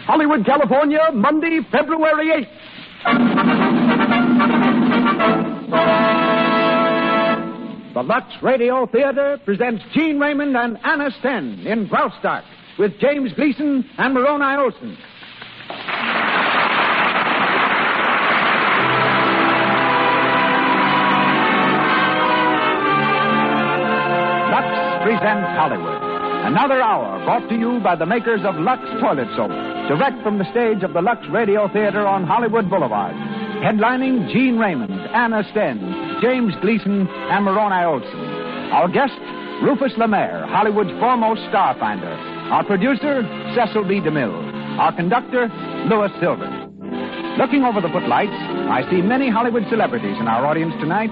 Hollywood, California, Monday, February 8th. The Lux Radio Theater presents Gene Raymond and Anna Sten in Graustark with James Gleason and Moroni Olson. Lux presents Hollywood. Another hour brought to you by the makers of Lux Toilet Soap, direct from the stage of the Lux Radio Theater on Hollywood Boulevard. Headlining Gene Raymond, Anna Sten, James Gleason, and Moroni Olson. Our guest, Rufus Lemaire, Hollywood's foremost star finder. Our producer, Cecil B. DeMille. Our conductor, Louis Silver. Looking over the footlights, I see many Hollywood celebrities in our audience tonight.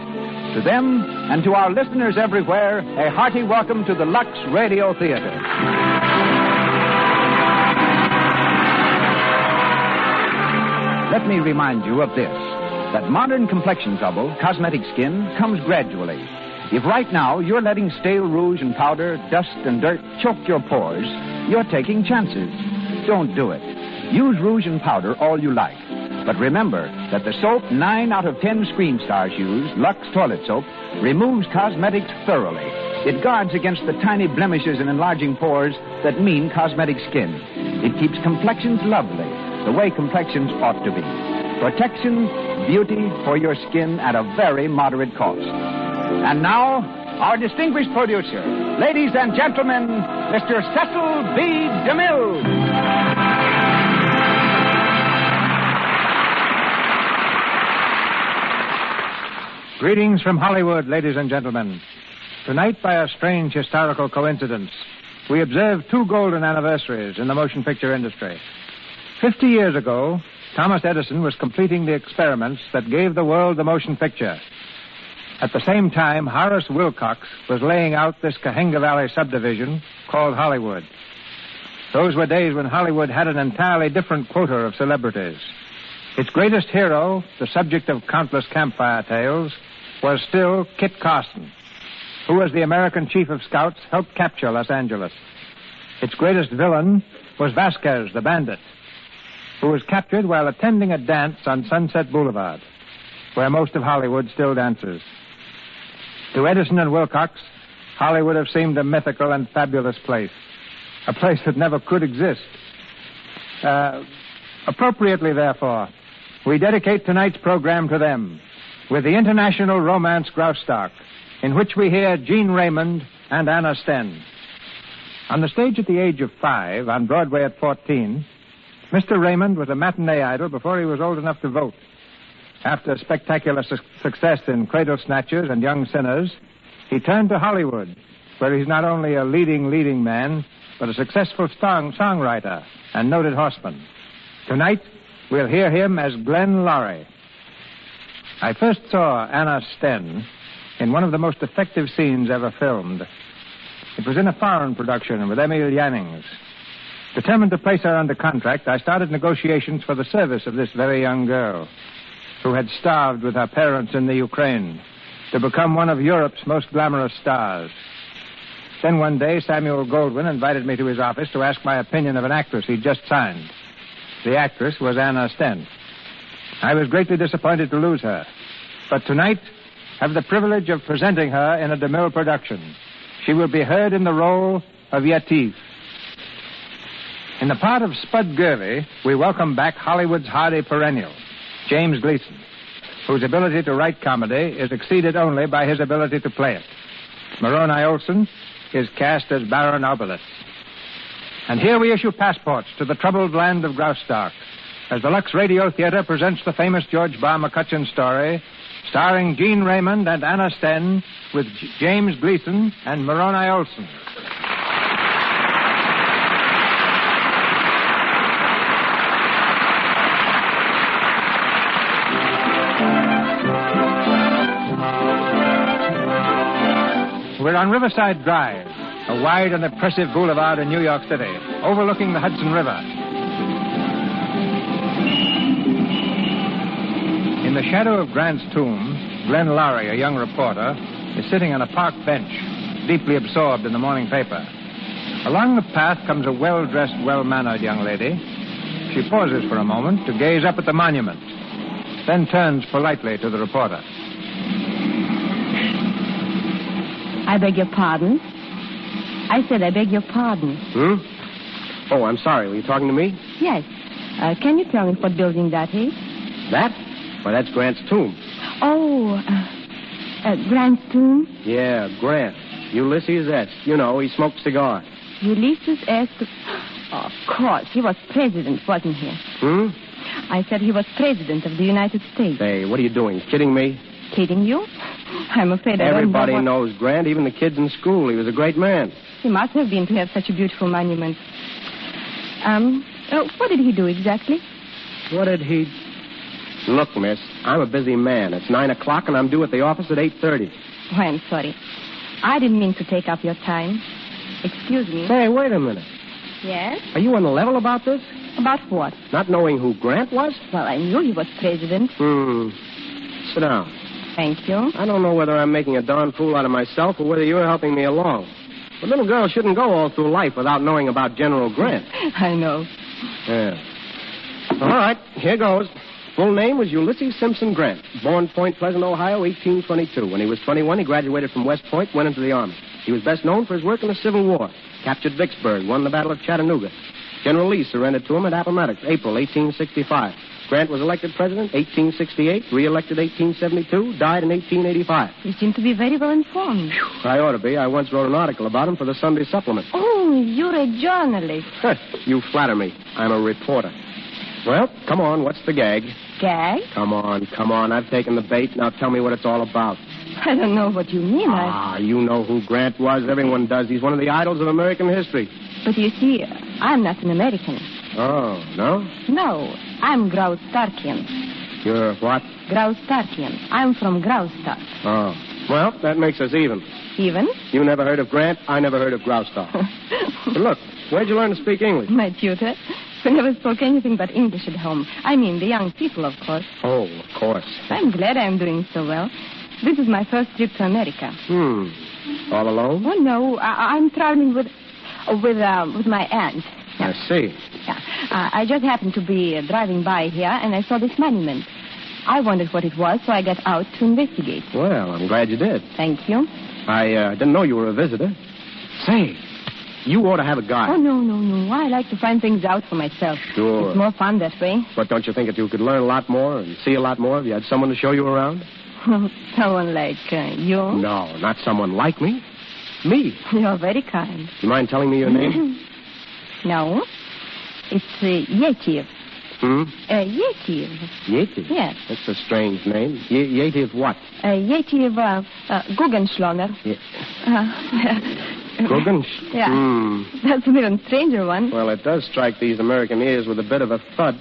To them and to our listeners everywhere, a hearty welcome to the Lux Radio Theater. Let me remind you of this, that modern complexion trouble, cosmetic skin, comes gradually. If right now you're letting stale rouge and powder, dust and dirt choke your pores, you're taking chances. Don't do it. Use rouge and powder all you like. But remember that the soap 9 out of 10 screen stars use, Lux Toilet Soap, removes cosmetics thoroughly. It guards against the tiny blemishes and enlarging pores that mean cosmetic skin. It keeps complexions lovely, the way complexions ought to be. Protection, beauty for your skin at a very moderate cost. And now, our distinguished producer, ladies and gentlemen, Mr. Cecil B. DeMille. Greetings from Hollywood, ladies and gentlemen. Tonight, by a strange historical coincidence, we observe 2 golden anniversaries in the motion picture industry. 50 years ago, Thomas Edison was completing the experiments that gave the world the motion picture. At the same time, Horace Wilcox was laying out this Cahuenga Valley subdivision called Hollywood. Those were days when Hollywood had an entirely different quota of celebrities. Its greatest hero, the subject of countless campfire tales, was still Kit Carson, who, as the American chief of scouts, helped capture Los Angeles. Its greatest villain was Vasquez, the bandit, who was captured while attending a dance on Sunset Boulevard, where most of Hollywood still dances. To Edison and Wilcox, Hollywood have seemed a mythical and fabulous place, a place that never could exist. Appropriately, therefore, we dedicate tonight's program to them with the international romance Graustark, in which we hear Gene Raymond and Anna Sten. On the stage at the age of 5, on Broadway at 14, Mr. Raymond was a matinee idol before he was old enough to vote. After spectacular success in Cradle Snatchers and Young Sinners, he turned to Hollywood, where he's not only a leading man, but a successful songwriter and noted horseman. Tonight, we'll hear him as Glenn Lorry. I first saw Anna Sten in one of the most effective scenes ever filmed. It was in a foreign production with Emil Jannings. Determined to place her under contract, I started negotiations for the service of this very young girl, who had starved with her parents in the Ukraine, to become one of Europe's most glamorous stars. Then one day, Samuel Goldwyn invited me to his office to ask my opinion of an actress he'd just signed. The actress was Anna Sten. I was greatly disappointed to lose her, but tonight have the privilege of presenting her in a DeMille production. She will be heard in the role of Yetive. In the part of Spud Gurley, we welcome back Hollywood's hardy perennial, James Gleason, whose ability to write comedy is exceeded only by his ability to play it. Moroni Olson is cast as Baron Obolus. And here we issue passports to the troubled land of Graustark, as the Lux Radio Theater presents the famous George Barr McCutcheon story, starring Gene Raymond and Anna Sten, with James Gleason and Moroni Olson. We're on Riverside Drive, a wide and impressive boulevard in New York City, overlooking the Hudson River. In the shadow of Grant's tomb, Glenn Lorry, a young reporter, is sitting on a park bench, deeply absorbed in the morning paper. Along the path comes a well-dressed, well-mannered young lady. She pauses for a moment to gaze up at the monument, then turns politely to the reporter. I beg your pardon? I said I beg your pardon. Oh, I'm sorry. Were you talking to me? Yes. Can you tell me what building that is? That? Why, that's Grant's tomb. Oh, Grant's tomb? Yeah, Grant. Ulysses S. You know, he smoked cigars. Ulysses S. Oh, of course. He was president, wasn't he? I said he was president of the United States. Hey, what are you doing? Kidding me? Kidding you? I'm afraid I don't know Everybody knows Grant, even the kids in school. He was a great man. He must have been to have such a beautiful monument. What did he do exactly? What did he... Look, miss, I'm a busy man. It's 9 o'clock, and I'm due at the office at 8:30. Oh, I'm sorry. I didn't mean to take up your time. Excuse me. Say, wait a minute. Yes? Are you on the level about this? About what? Not knowing who Grant was? Well, I knew he was president. Sit down. Thank you. I don't know whether I'm making a darn fool out of myself or whether you're helping me along. A little girl shouldn't go all through life without knowing about General Grant. I know. Yeah. All right, here goes. Full name was Ulysses Simpson Grant. Born Point Pleasant, Ohio, 1822. When he was 21, he graduated from West Point, went into the Army. He was best known for his work in the Civil War. Captured Vicksburg, won the Battle of Chattanooga. General Lee surrendered to him at Appomattox, April 1865. Grant was elected president 1868, re-elected 1872, died in 1885. You seem to be very well informed. I ought to be. I once wrote an article about him for the Sunday Supplement. Oh, you're a journalist. You flatter me. I'm a reporter. Well, come on. What's the gag? Gag? Come on. I've taken the bait. Now tell me what it's all about. I don't know what you mean. You know who Grant was. Everyone does. He's one of the idols of American history. But you see, I'm not an American. Oh, no? No, I'm Graustarkian. You're what? Graustarkian. I'm from Graustark. Oh. Well, that makes us even. Even? You never heard of Grant. I never heard of Graustark. But look, where'd you learn to speak English? My tutor. We never spoke anything but English at home. I mean, the young people, of course. Oh, of course. I'm glad I'm doing so well. This is my first trip to America. All alone? Oh, no. I'm traveling with my aunt. Yeah. I see. Yeah. I just happened to be driving by here, and I saw this monument. I wondered what it was, so I got out to investigate. Well, I'm glad you did. Thank you. I didn't know you were a visitor. Say, you ought to have a guide. Oh, no. I like to find things out for myself. Sure. It's more fun that way. But don't you think that you could learn a lot more and see a lot more if you had someone to show you around? Someone like you? No, not someone like me. Me. You're very kind. You mind telling me your name? No. It's Yetiv. Yetiv? Yetiv? Yes. That's a strange name. Yetiv what? Yetiv Guggenschloner. Guggenschloner? Yeah. That's an even stranger one. Well, it does strike these American ears with a bit of a thud.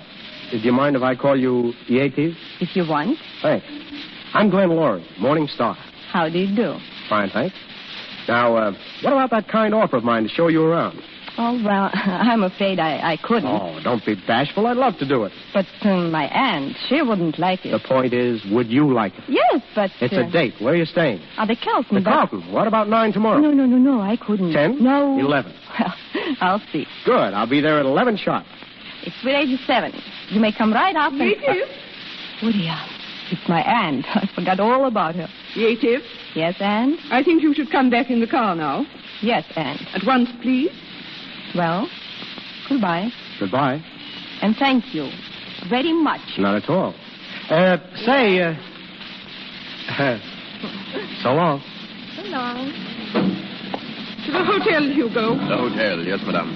Do you mind if I call you Yetiv? If you want. Thanks. I'm Glenn Laurie, Morning Star. How do you do? Fine, thanks. Now, what about that kind offer of mine to show you around? Oh, well, I'm afraid I couldn't. Oh, don't be bashful. I'd love to do it. But my aunt, she wouldn't like it. The point is, would you like it? Yes, but... It's a date. Where are you staying? The Carlton. The Carlton. What about 9 tomorrow? No, I couldn't. 10? No. 11. Well, I'll see. Good. I'll be there at 11 sharp. It's with 87. You may come right up and... Yetiv? William, it's my aunt. I forgot all about her. Yetiv? Yes, Aunt? I think you should come back in the car now. Yes, Aunt. At once, please. Well, goodbye. Goodbye. And thank you very much. Not at all. Say, so long. So long. To the hotel, Hugo. The hotel, yes, madame.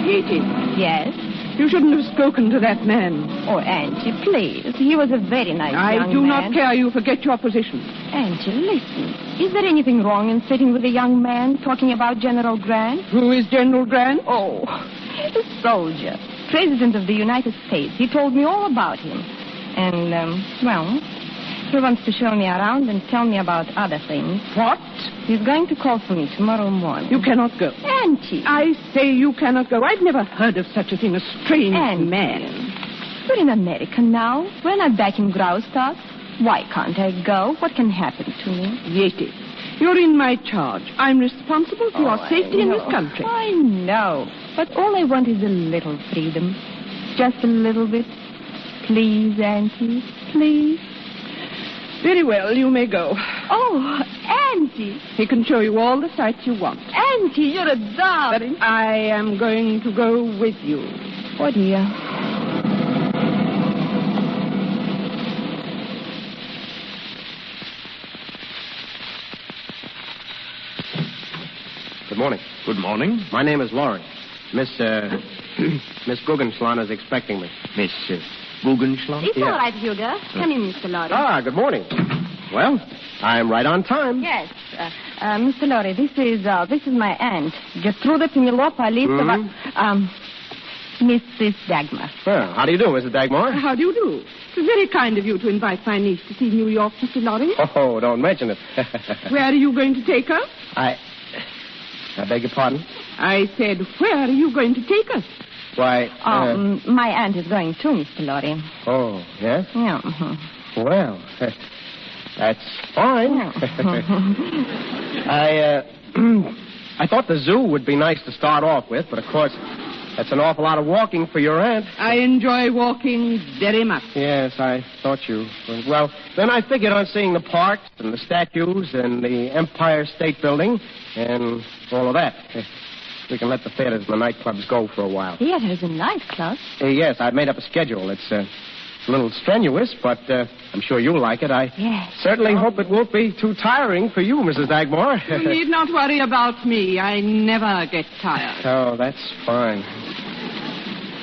Yetiv. Yes? You shouldn't have spoken to that man. Oh, Auntie, please. He was a very nice young man. I do not care you forget your position. Auntie, listen. Is there anything wrong in sitting with a young man talking about General Grant? Who is General Grant? Oh, a soldier. President of the United States. He told me all about him. And, well, he wants to show me around and tell me about other things. What? He's going to call for me tomorrow morning. You cannot go. Auntie. I say you cannot go. I've never heard of such a thing, a strange man. We're in America now. We're not back in Graustark. Why can't I go? What can happen to me? Yetiv, you're in my charge. I'm responsible for your safety in this country. I know. But all I want is a little freedom. Just a little bit. Please, Auntie, please. Very well, you may go. Oh, Auntie. He can show you all the sights you want. Auntie, you're a But darling. I am going to go with you. Oh, dear. Good morning. Good morning. My name is Laurie. Miss Guggenschlan is expecting me. Miss Guggenschlan? It's all right, Hugo. Come in, Mr. Lorry. Ah, good morning. Well, I'm right on time. Yes. Mr. Lorry, this is my aunt, Gertrude Penelopa Listova, Mrs. Dagmar. Well, how do you do, Mrs. Dagmar? How do you do? It's very kind of you to invite my niece to see New York, Mr. Lorry. Oh, don't mention it. Where are you going to take her? I beg your pardon? I said, where are you going to take us? Why, My aunt is going too, Mr. Lorry. Oh, yes? Yeah. Well, that's fine. I thought the zoo would be nice to start off with, but of course, that's an awful lot of walking for your aunt. I enjoy walking very much. Yes, I thought you. Well, then I figured on seeing the parks and the statues and the Empire State Building and all of that. We can let the theaters and the nightclubs go for a while. Theaters and nightclubs? Yes, I've made up a schedule. It's a little strenuous, but I'm sure you'll like it. I certainly hope it won't be too tiring for you, Mrs. Dagmar. You need not worry about me. I never get tired. Oh, that's fine.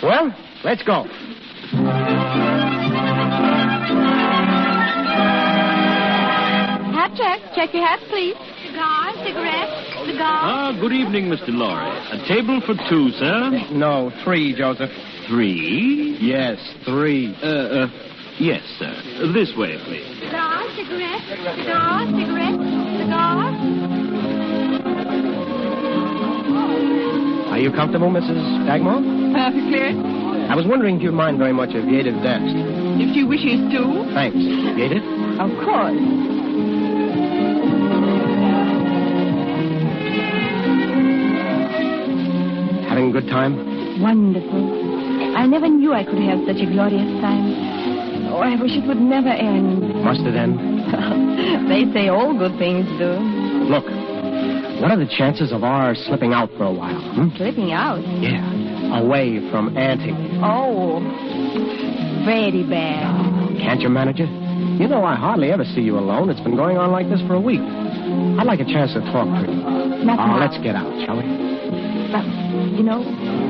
Well, let's go. Hat check. Check your hat, please. Cigar, cigarette, cigar. Good evening, Mr. Lorry. A table for two, sir. No, 3, Joseph. 3? Yes, 3. Yes, sir. This way, please. Cigar, cigarette, cigar, cigarette, cigar. Are you comfortable, Mrs. Dagmar? Perfectly. I was wondering if you'd mind very much if Yediv danced. If she wishes to. Thanks. Yediv? Of course. Having a good time? Wonderful. I never knew I could have such a glorious time. Oh, I wish it would never end. Must it end? They say all good things do. Look, what are the chances of our slipping out for a while? Slipping out? Yeah, away from Auntie. Oh, very bad. Can't you manage it? You know, I hardly ever see you alone. It's been going on like this for a week. I'd like a chance to talk to you. Not now. Let's get out, shall we? But,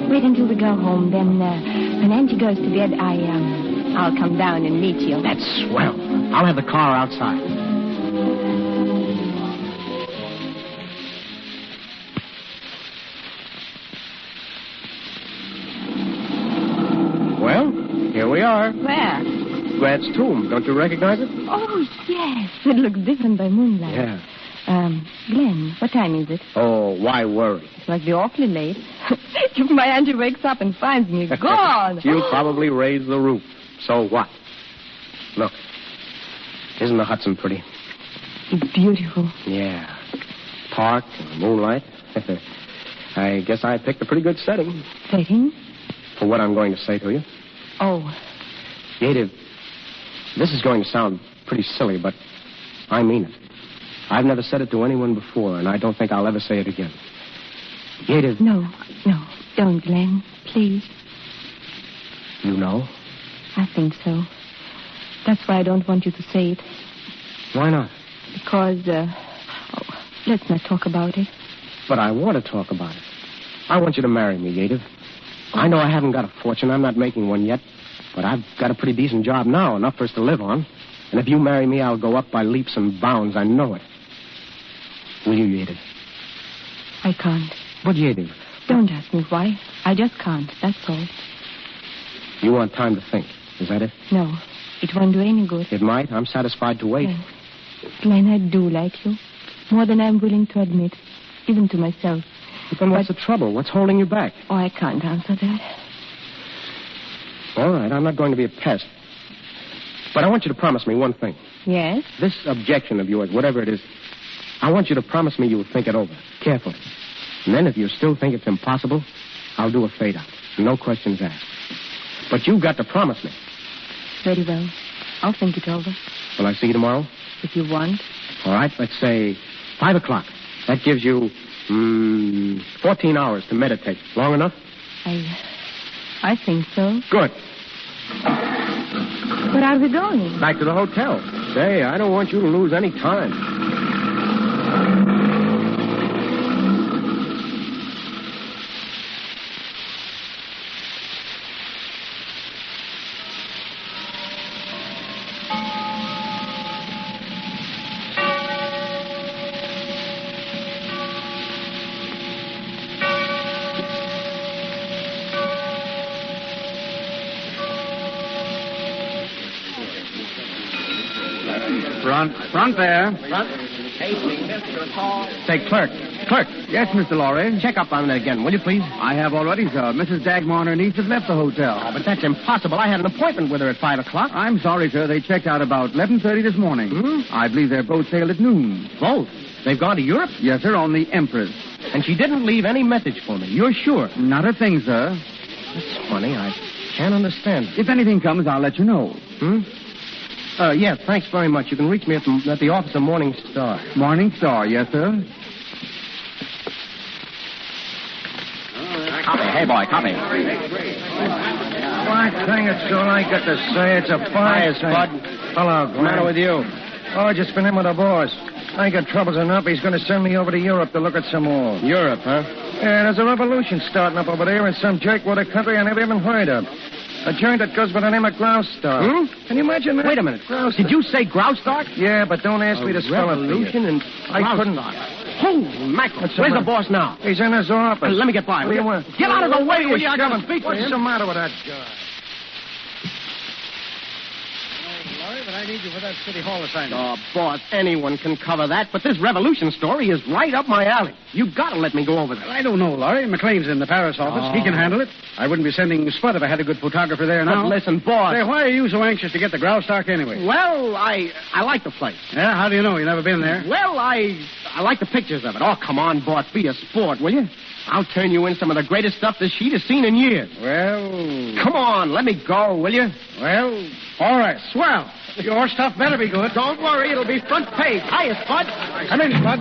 wait until we go home. Then, when Auntie goes to bed, I'll come down and meet you. That's swell. I'll have the car outside. Well, here we are. Where? Grant's tomb. Don't you recognize it? Oh, yes. It looks different by moonlight. Yeah. Glenn, what time is it? Oh, why worry? It must be awfully late. If my auntie wakes up and finds me gone. She'll probably raise the roof. So what? Look. Isn't the Hudson pretty? It's beautiful. Yeah. Park and moonlight. I guess I picked a pretty good setting. Setting? For what I'm going to say to you. Oh. Yediv, this is going to sound pretty silly, but I mean it. I've never said it to anyone before, and I don't think I'll ever say it again. Yediv. No, don't, Glenn. Please. You know? I think so. That's why I don't want you to say it. Why not? Because, let's not talk about it. But I want to talk about it. I want you to marry me, Yediv. I know I haven't got a fortune. I'm not making one yet. But I've got a pretty decent job now, enough for us to live on. And if you marry me, I'll go up by leaps and bounds. I know it. Will you, Yediv? I can't. But, Yediv... Don't ask me why. I just can't, that's all. You want time to think. Is that it? No. It won't do any good. It might. I'm satisfied to wait. Glenn, I do like you. More than I'm willing to admit. Even to myself. But then what's the trouble? What's holding you back? Oh, I can't answer that. All right, I'm not going to be a pest. But I want you to promise me one thing. Yes? This objection of yours, whatever it is, I want you to promise me you will think it over, carefully. And then if you still think it's impossible, I'll do a fade-out. No questions asked. But you've got to promise me. Very well. I'll think it over. Will I see you tomorrow? If you want. All right, let's say 5 o'clock. That gives you 14 hours to meditate. Long enough? I think so. Good. Where are we going? Back to the hotel. Say, I don't want you to lose any time. Front there. Say, clerk. Yes, Mr. Lorry. Check up on it again, will you, please? I have already, sir. Mrs. Dagmar and her niece have left the hotel. Oh, but that's impossible. I had an appointment with her at 5 o'clock. I'm sorry, sir. They checked out about 11:30 this morning. I believe their boat sailed at noon. Both? They've gone to Europe? Yes, sir, on the Empress. And she didn't leave any message for me. You're sure? Not a thing, sir. That's funny. I can't understand. If anything comes, I'll let you know. Yes, thanks very much. You can reach me at the office of Morning Star. Morning Star, yes, sir. Copy. Hey, boy, copy. Black thing, it's all I got to say. It's a fine Hiya, Spud. Hello, What's the matter with you? Oh, I just been in with the boss. I ain't got troubles enough. He's going to send me over to Europe to look at some more. Europe, huh? Yeah, there's a revolution starting up over there in some jerkwater country I never even heard of. A joint that goes by the name of Graustark. Can you imagine that? Wait a minute. Graustark. Did you say Graustark? Yeah, but don't ask me to spell it. Revolution and I couldn't. Holy mackerel. Where's the boss now? He's in his office. Let me get by. What do you want? Get out of the way, will you? I What's gotta speak with him. the matter with that guy? Sorry, but I need you for that City Hall assignment. Oh, boss, anyone can cover that, but this revolution story is right up my alley. You've got to let me go over there. I don't know, Laurie. McLean's in the Paris office. He can handle it. I wouldn't be sending Spud if I had a good photographer there now. But listen, boss. Say, why are you so anxious to get the Graustark anyway? Well, I like the place. Yeah, how do you know? You never been there? Well, I like the pictures of it. Oh, come on, boss. Be a sport, will you? I'll turn you in some of the greatest stuff this sheet has seen in years. Well... Come on, let me go, will you? Well, all right. Swell. Your stuff better be good. Don't worry, it'll be front page. Hiya, Spud. Come in, Spud.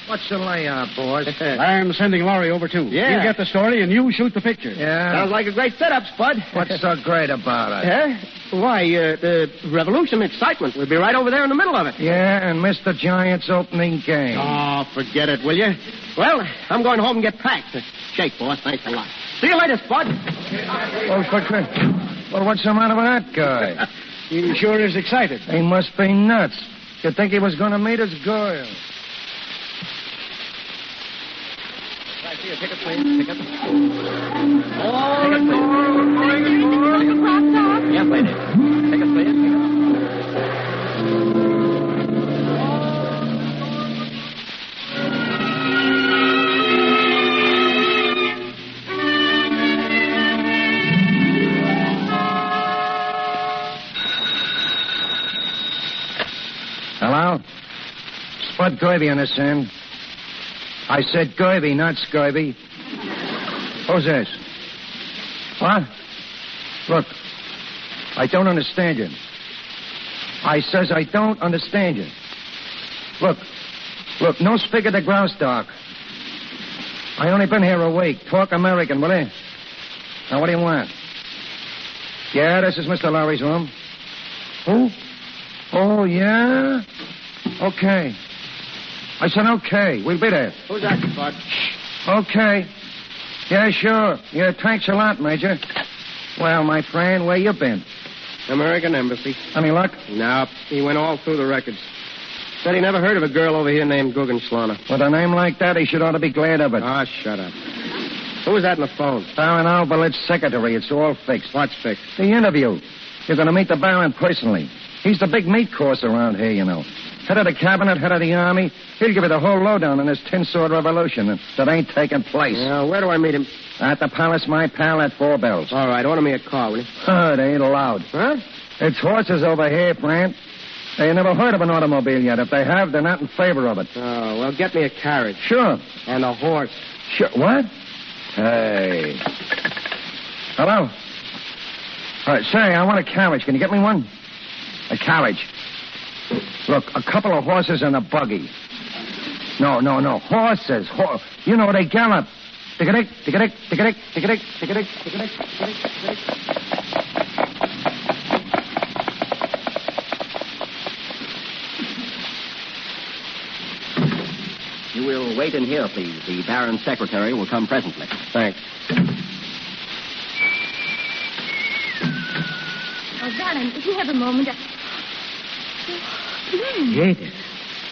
What's the layout, boys? I'm sending Laurie over, too. Yeah. You get the story, and you shoot the picture. Yeah. Sounds like a great setup, Spud. What's so great about it? Huh? Why, the revolution excitement. We'll be right over there in the middle of it. Yeah, and Mr. Giant's opening game. Oh, forget it, will you? Well, I'm going home and get packed. Shake, boss. Thanks a lot. See you later, Spud. Well, what's the matter with that guy? He sure is excited. He must be nuts. You'd think he was going to meet his girl. Ticket, please. Ticket. Oh, ticket, please. Yes, lady. Ticket, please. Hello? Spud Gerby on this end. I said Gerby, not Scurvy. Who's this? What? Look, I don't understand you. I says I don't understand you. Look, no speak of the Graustark. I only been here a week. Talk American, will you? Now, what do you want? Yeah, this is Mr. Lowry's room. Who? Oh, yeah? Okay. I said okay. We'll be there. Who's that, Spud? Okay. Yeah, sure. Yeah, thanks a lot, Major. Well, my friend, where you been? American Embassy. Any luck? Nope. He went all through the records. Said he never heard of a girl over here named Guggenschlaner. With a name like that, he should ought to be glad of it. Ah, shut up. Who was that on the phone? Baron Albert's secretary. It's all fixed. What's fixed? The interview. You're going to meet the Baron personally. He's the big meat course around here, you know. Head of the cabinet, head of the army. He'll give you the whole lowdown on this tin-sword revolution that ain't taking place. Yeah, where do I meet him? At the palace, my pal, at 4 Bells. All right, order me a car, will you? Oh, they ain't allowed. Huh? It's horses over here, Brant. They ain't never heard of an automobile yet. If they have, they're not in favor of it. Oh, well, get me a carriage. Sure. And a horse. Sure. What? Hey. Hello? Say, I want a carriage. Can you get me one? A carriage. Look, a couple of horses and a buggy. No. Horses. You know, they gallop. Tick-a-dick, tick-a-dick, tick-a-dick, tick-a-dick, tick-a-dick, tick-a-dick, tick-a-dick, tick-a-dick. You will wait in here, please. The Baron's secretary will come presently. Thanks. Oh, Baron, if you have a moment... Glenn, Edith.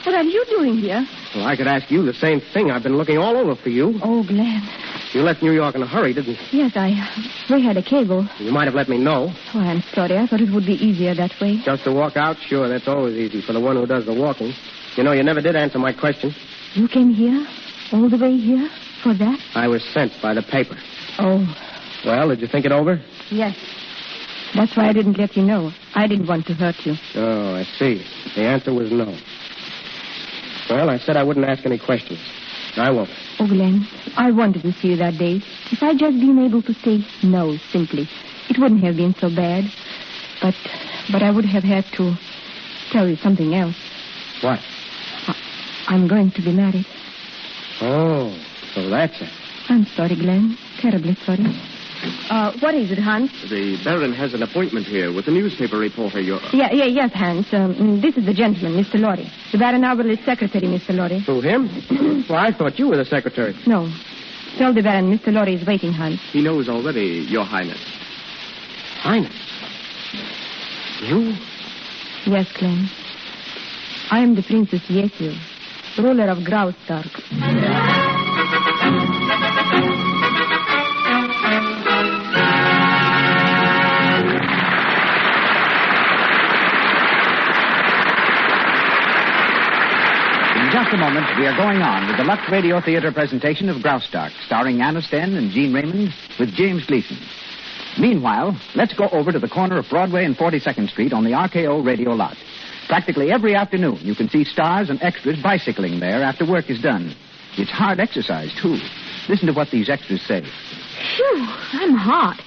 what are you doing here? Well, I could ask you the same thing. I've been looking all over for you. Oh, Glenn. You left New York in a hurry, didn't you? Yes, we had a cable. You might have let me know. Oh, I'm sorry. I thought it would be easier that way. Just to walk out? Sure, that's always easy for the one who does the walking. You know, you never did answer my question. You came here? All the way here? For that? I was sent by the paper. Oh, Well, did you think it over? yes. That's why I didn't let you know. I didn't want to hurt you. Oh, I see. The answer was no. Well, I said I wouldn't ask any questions. I won't. Oh, Glenn, I wanted to see you that day. If I'd just been able to say no, simply, it wouldn't have been so bad. But I would have had to tell you something else. What? I'm going to be married. Oh, so that's it. I'm sorry, Glenn. Terribly sorry. What is it, Hans? The Baron has an appointment here with the newspaper reporter. Yes, Hans. This is the gentleman, Mr. Lorry. The Baron Alberley's secretary, Mr. Lorry. Who, him? Well, I thought you were the secretary. No. Tell the Baron Mr. Lorry is waiting, Hans. He knows already, Your Highness. Highness. You? Yes, Glenn. I am the Princess Yesil, ruler of Graustark. In just a moment, we are going on with the Lux Radio Theater presentation of Graustark, starring Anna Sten and Jean Raymond with James Gleason. Meanwhile, let's go over to the corner of Broadway and 42nd Street on the RKO radio lot. Practically every afternoon, you can see stars and extras bicycling there after work is done. It's hard exercise, too. Listen to what these extras say. Phew, I'm hot.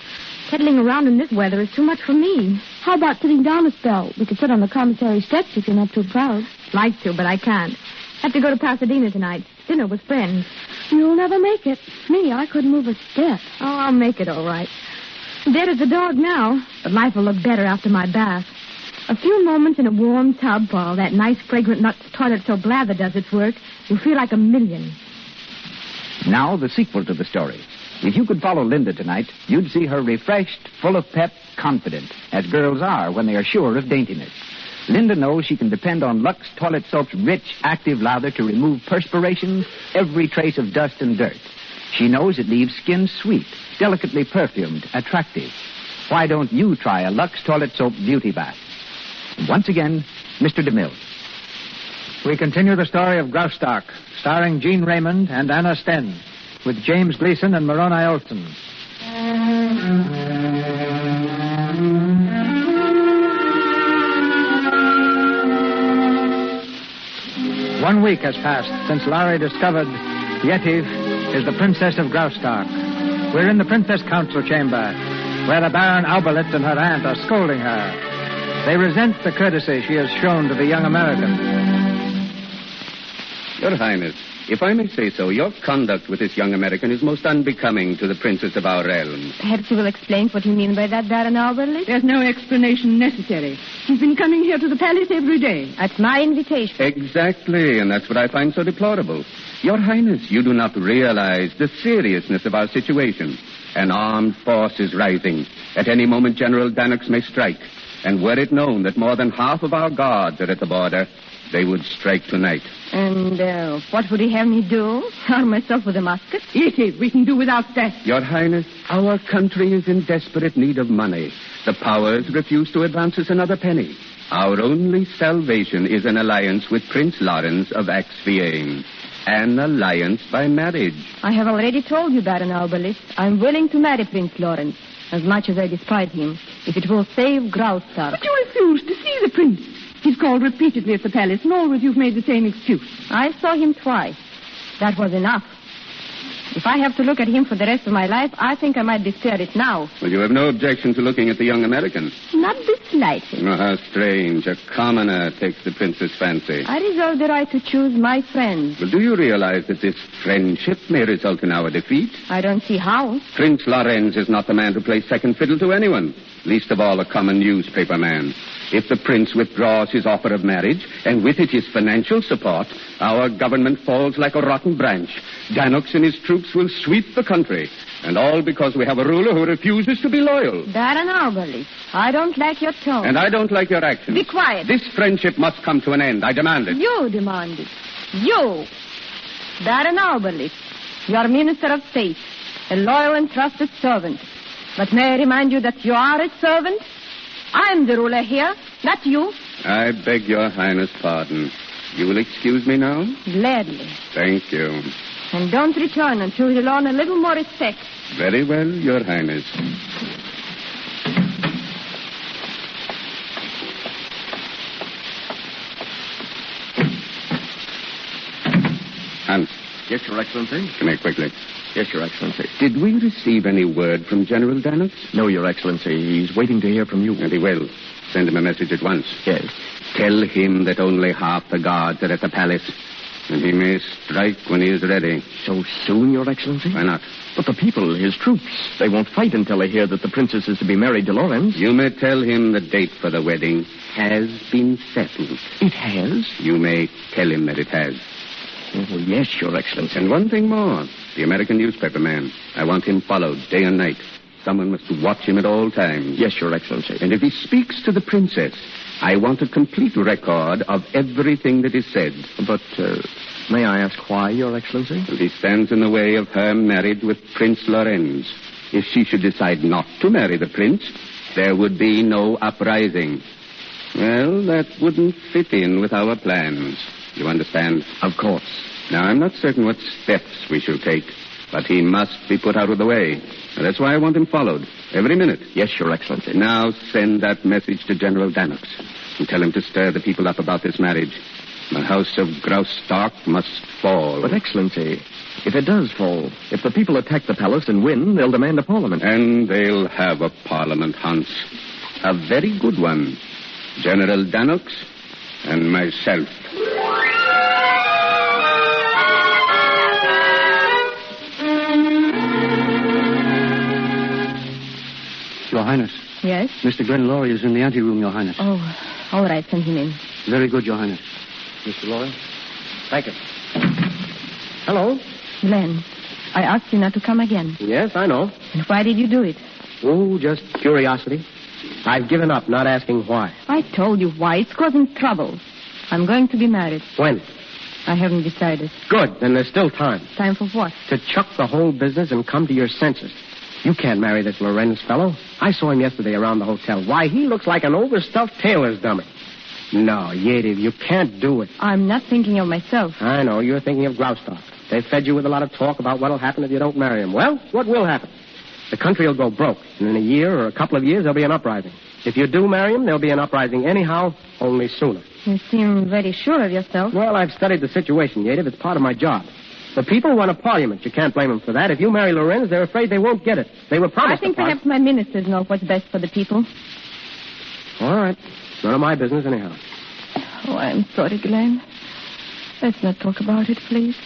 Pedaling around in this weather is too much for me. How about sitting down a spell? We could sit on the commissary steps if you're not too proud. Like to, but I can't. Have to go to Pasadena tonight. Dinner with friends. You'll never make it. Me, I couldn't move a step. Oh, I'll make it all right. Dead as a dog now, but life will look better after my bath. A few moments in a warm tub while that nice fragrant Lux toilet soap lather does its work, you'll feel like a million. Now, the sequel to the story. If you could follow Linda tonight, you'd see her refreshed, full of pep, confident, as girls are when they are sure of daintiness. Linda knows she can depend on Lux Toilet Soap's rich, active lather to remove perspiration, every trace of dust and dirt. She knows it leaves skin sweet, delicately perfumed, attractive. Why don't you try a Lux Toilet Soap beauty bath? Once again, Mr. DeMille. We continue the story of Graustark, starring Jean Raymond and Anna Sten, with James Gleason and Moroni Olson. 1 week has passed since Larry discovered Yetive is the Princess of Graustark. We're in the Princess Council Chamber, where the Baron Alberlitz and her aunt are scolding her. They resent the courtesy she has shown to the young American. Your Highness, if I may say so, your conduct with this young American is most unbecoming to the princess of our realm. Perhaps you will explain what you mean by that, Baron Alberlitz? There's no explanation necessary. He's been coming here to the palace every day. At my invitation. Exactly, and that's what I find so deplorable. Your Highness, you do not realize the seriousness of our situation. An armed force is rising. At any moment, General Dannox may strike. And were it known that more than half of our guards are at the border, they would strike tonight. And what would he have me do? Arm myself with a musket? Easy, we can do without that. Your Highness, our country is in desperate need of money. The powers refuse to advance us another penny. Our only salvation is an alliance with Prince Lawrence of Axphain. An alliance by marriage. I have already told you, Baron Alberlitz, I'm willing to marry Prince Lawrence, as much as I despise him, if it will save Graustark. But you refused to see the prince. He's called repeatedly at the palace, and always you've made the same excuse. I saw him twice. That was enough. If I have to look at him for the rest of my life, I think I might be spared it now. Well, you have no objection to looking at the young American. Not the slightest. Oh, how strange. A commoner takes the prince's fancy. I reserve the right to choose my friends. Well, do you realize that this friendship may result in our defeat? I don't see how. Prince Lorenz is not the man to play second fiddle to anyone, least of all a common newspaper man. If the prince withdraws his offer of marriage, and with it his financial support, our government falls like a rotten branch. Danux and his troops will sweep the country. And all because we have a ruler who refuses to be loyal. Baron Alberly, I don't like your tone. And I don't like your actions. Be quiet. This friendship must come to an end. I demand it. You demand it. You. Baron Alberly, your Minister of State, a loyal and trusted servant. But may I remind you that you are a servant? I'm the ruler here, not you. I beg your highness pardon. You will excuse me now? Gladly. Thank you. And don't return until you learn a little more respect. Very well, your highness. Hans. Yes, Your Excellency. Come here quickly. Yes, Your Excellency. Did we receive any word from General Danux? No, Your Excellency. He's waiting to hear from you. And he will. Send him a message at once. Yes. Tell him that only half the guards are at the palace. And he may strike when he is ready. So soon, Your Excellency? Why not? But the people, his troops, they won't fight until they hear that the princess is to be married to Lorenz. You may tell him the date for the wedding has been settled. It has? You may tell him that it has. Oh, yes, Your Excellency. And one thing more. The American newspaper man. I want him followed day and night. Someone must watch him at all times. Yes, Your Excellency. And if he speaks to the princess, I want a complete record of everything that is said. But, may I ask why, Your Excellency? He stands in the way of her marriage with Prince Lorenz. If she should decide not to marry the prince, there would be no uprising. Well, that wouldn't fit in with our plans. You understand? Of course. Now, I'm not certain what steps we shall take, but he must be put out of the way. And that's why I want him followed, every minute. Yes, Your Excellency. Now send that message to General Danux and tell him to stir the people up about this marriage. The house of Graustark must fall. But, Excellency, if it does fall, if the people attack the palace and win, they'll demand a parliament. And they'll have a parliament, Hans. A very good one. General Danux and myself. Your Highness. Yes? Mr. Glenn Laurie is in the anteroom, Your Highness. Oh, all right, send him in. Very good, Your Highness. Mr. Laurie? Thank you. Hello? Glenn, I asked you not to come again. Yes, I know. And why did you do it? Oh, just curiosity. I've given up not asking why. I told you why. It's causing trouble. I'm going to be married. When? I haven't decided. Good, then there's still time. Time for what? To chuck the whole business and come to your senses. You can't marry this Lorenz fellow. I saw him yesterday around the hotel. Why, he looks like an overstuffed tailor's dummy. No, Yadiv, you can't do it. I'm not thinking of myself. I know. You're thinking of Graustark. They fed you with a lot of talk about what'll happen if you don't marry him. Well, what will happen? The country will go broke, and in a year or a couple of years, there'll be an uprising. If you do marry him, there'll be an uprising anyhow, only sooner. You seem very sure of yourself. Well, I've studied the situation, Yadiv. It's part of my job. The people want a parliament. You can't blame them for that. If you marry Lorenz, they're afraid they won't get it. They were promised I think perhaps my ministers know what's best for the people. All right. None of my business, anyhow. Oh, I'm sorry, Glenn. Let's not talk about it, please.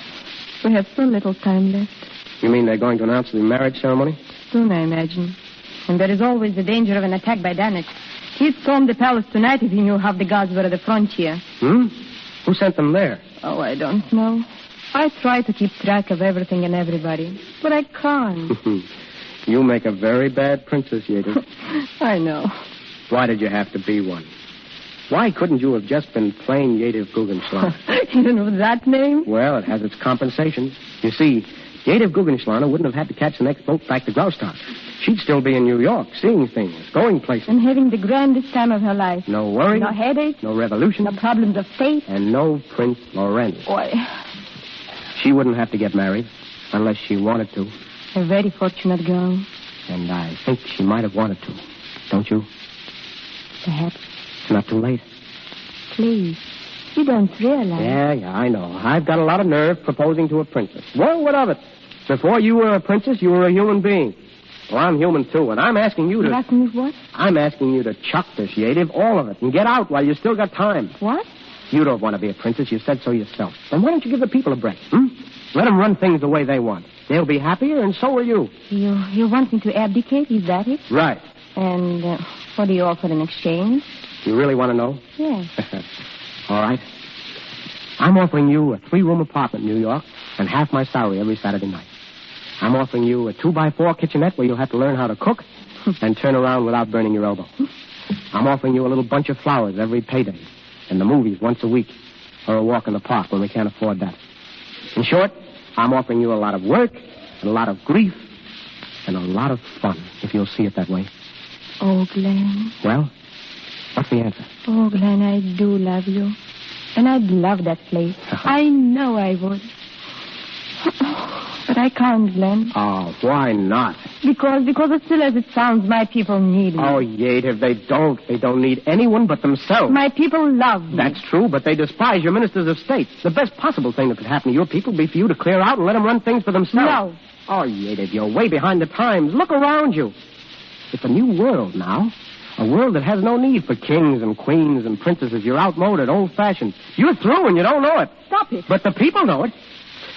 We have so little time left. You mean they're going to announce the marriage ceremony? Soon, I imagine. And there is always the danger of an attack by Danux. He'd storm the palace tonight if he knew half the guards were at the frontier. Who sent them there? Oh, I don't know. I try to keep track of everything and everybody, but I can't. You make a very bad princess, Yadiv. I know. Why did you have to be one? Why couldn't you have just been plain Yadiv Guggenschlager? You know that name? Well, it has its compensations. You see, Yadiv Guggenschlager wouldn't have had to catch the next boat back to Graustark. She'd still be in New York, seeing things, going places. And having the grandest time of her life. No worry. No headache. No revolution. No problems of faith. And no Prince Lorenz. Boy. She wouldn't have to get married unless she wanted to. A very fortunate girl. And I think she might have wanted to. Don't you? Perhaps. It's not too late. Please. You don't realize. Yeah, I know. I've got a lot of nerve proposing to a princess. Well, what of it? Before you were a princess, you were a human being. Well, I'm human, too, and I'm asking you to... You're asking me what? I'm asking you to chuck this, Yadiv, all of it, and get out while you still got time. What? You don't want to be a princess. You said so yourself. Then why don't you give the people a break, Let them run things the way they want. They'll be happier, and so will you. You want me to abdicate? Is that it? Right. And what do you offer in exchange? You really want to know? Yes. All right. I'm offering you a 3-room apartment in New York and half my salary every Saturday night. I'm offering you a 2x4 kitchenette where you'll have to learn how to cook and turn around without burning your elbow. I'm offering you a little bunch of flowers every payday and the movies once a week or a walk in the park when we can't afford that. In short, I'm offering you a lot of work and a lot of grief and a lot of fun, if you'll see it that way. Oh, Glenn. Well, what's the answer? Oh, Glenn, I do love you. And I'd love that place. I know I would. But I can't, Glenn. Oh, why not? Because as silly as it sounds, my people need me. Oh, Yadiv, they don't. They don't need anyone but themselves. My people love me. That's true, but they despise your ministers of state. The best possible thing that could happen to your people would be for you to clear out and let them run things for themselves. No. Oh, Yadiv, you're way behind the times. Look around you. It's a new world now. A world that has no need for kings and queens and princesses. You're outmoded, old-fashioned. You're through and you don't know it. Stop it. But the people know it.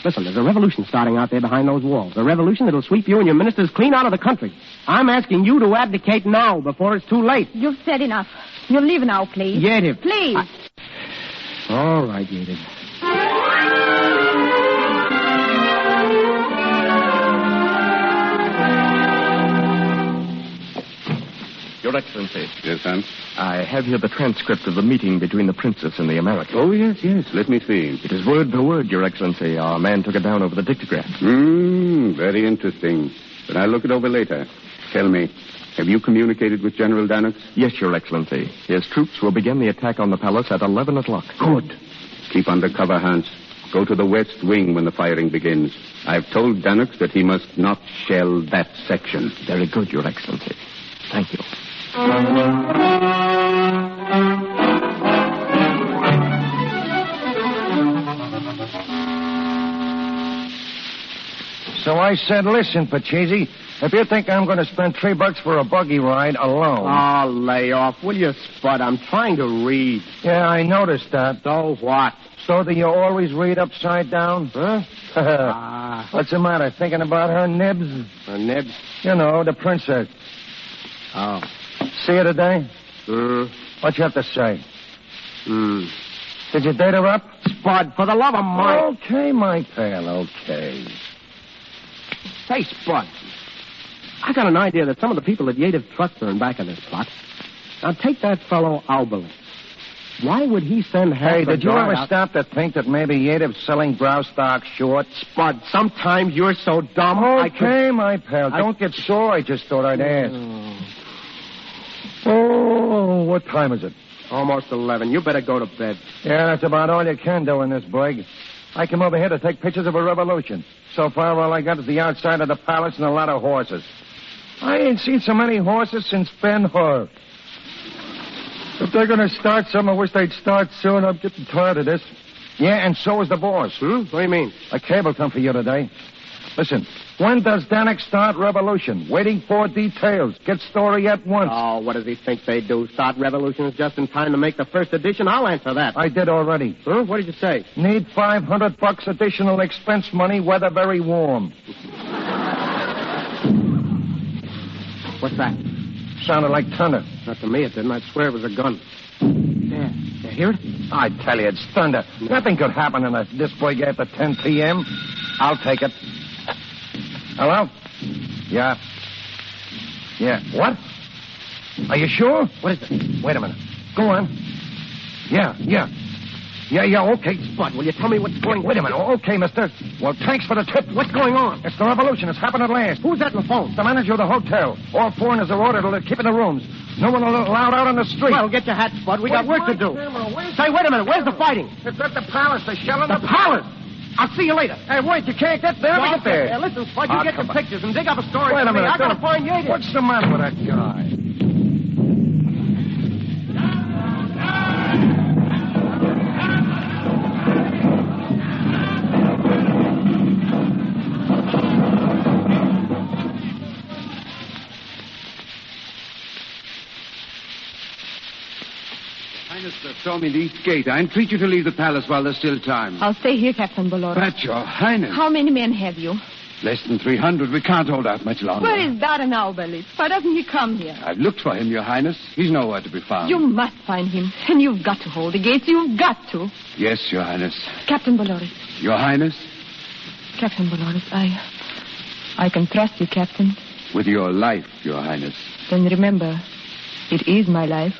Listen, there's a revolution starting out there behind those walls. A revolution that'll sweep you and your ministers clean out of the country. I'm asking you to abdicate now before it's too late. You've said enough. You'll leave now, please. Yadiv. Please. All right, Yadiv. Your Excellency. Yes, son? I have here the transcript of the meeting between the princess and the American. Oh, yes. Let me see. It is word for word, Your Excellency. Our man took it down over the dictograph. Very interesting. But I'll look it over later. Tell me, have you communicated with General Danux? Yes, Your Excellency. His troops will begin the attack on the palace at 11 o'clock. Good. Keep under cover, Hans. Go to the west wing when the firing begins. I've told Danux that he must not shell that section. Very good, Your Excellency. Thank you. So I said, listen, Pachisi, if you think I'm going to spend $3 for a buggy ride alone... Oh, lay off, will you, Spud? I'm trying to read. Yeah, I noticed that. So what? So do you always read upside down? Huh? What's the matter, thinking about her nibs? Her nibs? You know, the princess. Oh. See her today? What you have to say? Did you date her up? Spud, for the love of Mike. Okay, my pal, okay. Say, Spud, I got an idea that some of the people at Yadiv Trust are in back of this plot. Now, take that fellow Albert. Why would he send half Hey, the did you guard ever out... stop to think that maybe Yadiv's selling Graustark short? Spud, sometimes you're so dumb Okay, my pal, don't get sore. I just thought I'd ask. Oh, what time is it? Almost 11. You better go to bed. Yeah, that's about all you can do in this brig. I came over here to take pictures of a revolution. So far, all I got is the outside of the palace and a lot of horses. I ain't seen so many horses since Ben-Hur. If they're going to start something, I wish they'd start soon. I'm getting tired of this. Yeah, and so is the boss. What do you mean? A cable come for you today. Listen, when does Danik start revolution? Waiting for details. Get story at once. Oh, what does he think they do? Start revolutions just in time to make the first edition? I'll answer that. I did already. Huh? What did you say? Need $500 additional expense money, weather very warm. What's that? Sounded like thunder. Not to me, it didn't. I'd swear it was a gun. Yeah. You hear it? I tell you, it's thunder. No. Nothing could happen in this brig after 10 p.m. I'll take it. Hello? Yeah. Yeah. What? Are you sure? What is it? Wait a minute. Go on. Yeah, okay. Spud, will you tell me what's going on? Wait a minute. Okay, mister. Well, thanks for the tip. What's going on? It's the revolution. It's happened at last. Who's that on the phone? The manager of the hotel. All foreigners are ordered to keep in the rooms. No one allowed out on the street. Well, get your hat, Spud. We got work to do. Say, wait a minute. Where's the fighting? It's at the palace. They're shelling The palace? I'll see you later. Hey, wait. You can't get there. Well, Get there. Yeah, listen, Spud, you get come the on. pictures and dig up a story Wait for a minute. me. I gotta don't- find Yates. What's the matter with that guy? show me the east gate. I entreat you to leave the palace while there's still time. I'll stay here, Captain Bolores. But, Your Highness. How many men have you? Less than 300. We can't hold out much longer. Where is Baron Auberlis? Why doesn't he come here? I've looked for him, Your Highness. He's nowhere to be found. You must find him. And you've got to hold the gates. You've got to. Yes, Your Highness. Captain Bolores. Your Highness? Captain Bolores, I can trust you, Captain. With your life, Your Highness. Then remember, it is my life.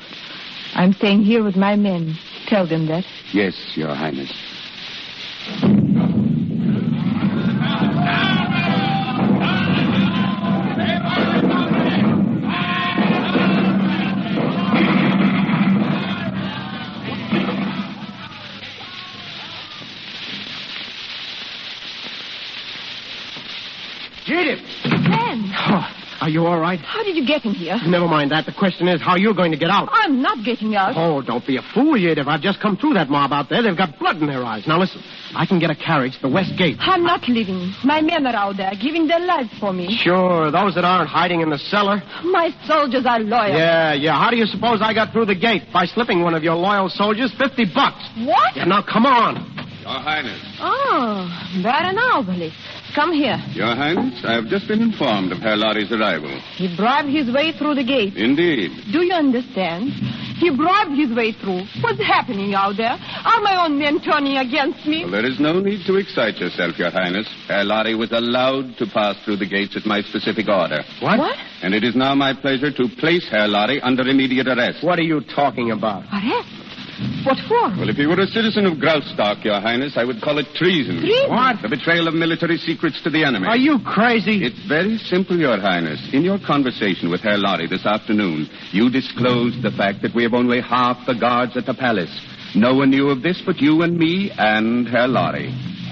I'm staying here with my men. Tell them that. Yes, Your Highness. Edith! Ben! Oh, are you all right? How did you get in here? Never mind that. The question is how you're going to get out. I'm not getting out. Oh, don't be a fool, Edith. I've just come through that mob out there. They've got blood in their eyes. Now, listen. I can get a carriage to the west gate. I'm not leaving. My men are out there giving their lives for me. Sure, those that aren't hiding in the cellar. My soldiers are loyal. Yeah. How do you suppose I got through the gate? By slipping one of your loyal soldiers $50. What? Yeah, now, come on. Your Highness. Oh, Baron Auberlis. Come here. Your Highness, I have just been informed of Herr Lorry's arrival. He bribed his way through the gate. Indeed. Do you understand? He bribed his way through. What's happening out there? Are my own men turning against me? Well, there is no need to excite yourself, Your Highness. Herr Lorry was allowed to pass through the gates at my specific order. What? And it is now my pleasure to place Herr Lorry under immediate arrest. What are you talking about? Arrest? What for? Well, if he were a citizen of Graustark, Your Highness, I would call it treason. Treason? What? The betrayal of military secrets to the enemy. Are you crazy? It's very simple, Your Highness. In your conversation with Herr Lorry this afternoon, you disclosed the fact that we have only half the guards at the palace. No one knew of this but you and me and Herr Lorry.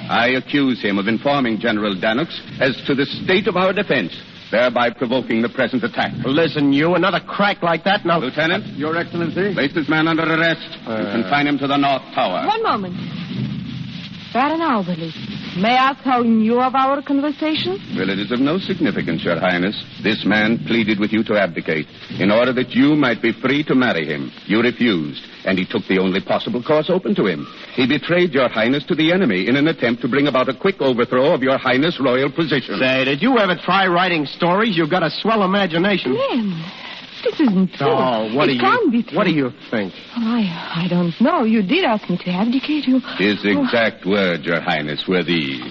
I accuse him of informing General Danux as to the state of our defense, thereby provoking the present attack. Listen, you, another crack like that, now... Lieutenant, Your Excellency. place this man under arrest and confine him to the North Tower. One moment. Baron Auberlis, may I ask how you knew of our conversation? Well, it is of no significance, Your Highness. This man pleaded with you to abdicate in order that you might be free to marry him. You refused, and he took the only possible course open to him. He betrayed Your Highness to the enemy in an attempt to bring about a quick overthrow of Your Highness' royal position. Say, did you ever try writing stories? You've got a swell imagination. Glenn, this isn't true. Oh, It can't be true. What do you think? I don't know. You did ask me to abdicate. His exact words, Your Highness, were these.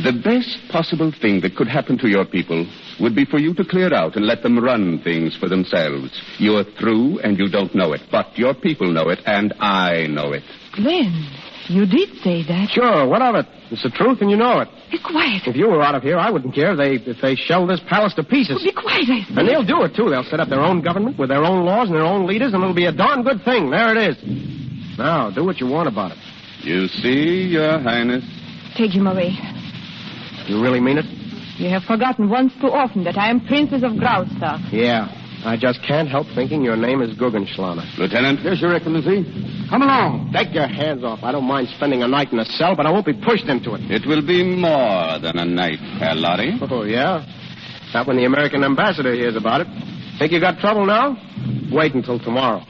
The best possible thing that could happen to your people would be for you to clear out and let them run things for themselves. You're through and you don't know it, but your people know it and I know it. Glenn, you did say that. Sure, what of it? It's the truth and you know it. Be quiet. If you were out of here, I wouldn't care if they shell this palace to pieces. Be quiet, I said. And they'll do it, too. They'll set up their own government with their own laws and their own leaders, and it'll be a darn good thing. There it is. Now, do what you want about it. You see, Your Highness. Take him away. You really mean it? You have forgotten once too often that I am Princess of Graustark. Yeah. I just can't help thinking your name is Guggenschlaner. Lieutenant? Yes, Your Excellency. Come along. Take your hands off. I don't mind spending a night in a cell, but I won't be pushed into it. It will be more than a night, Herr Lorry. Oh, yeah? Not when the American ambassador hears about it. Think you got trouble now? Wait until tomorrow.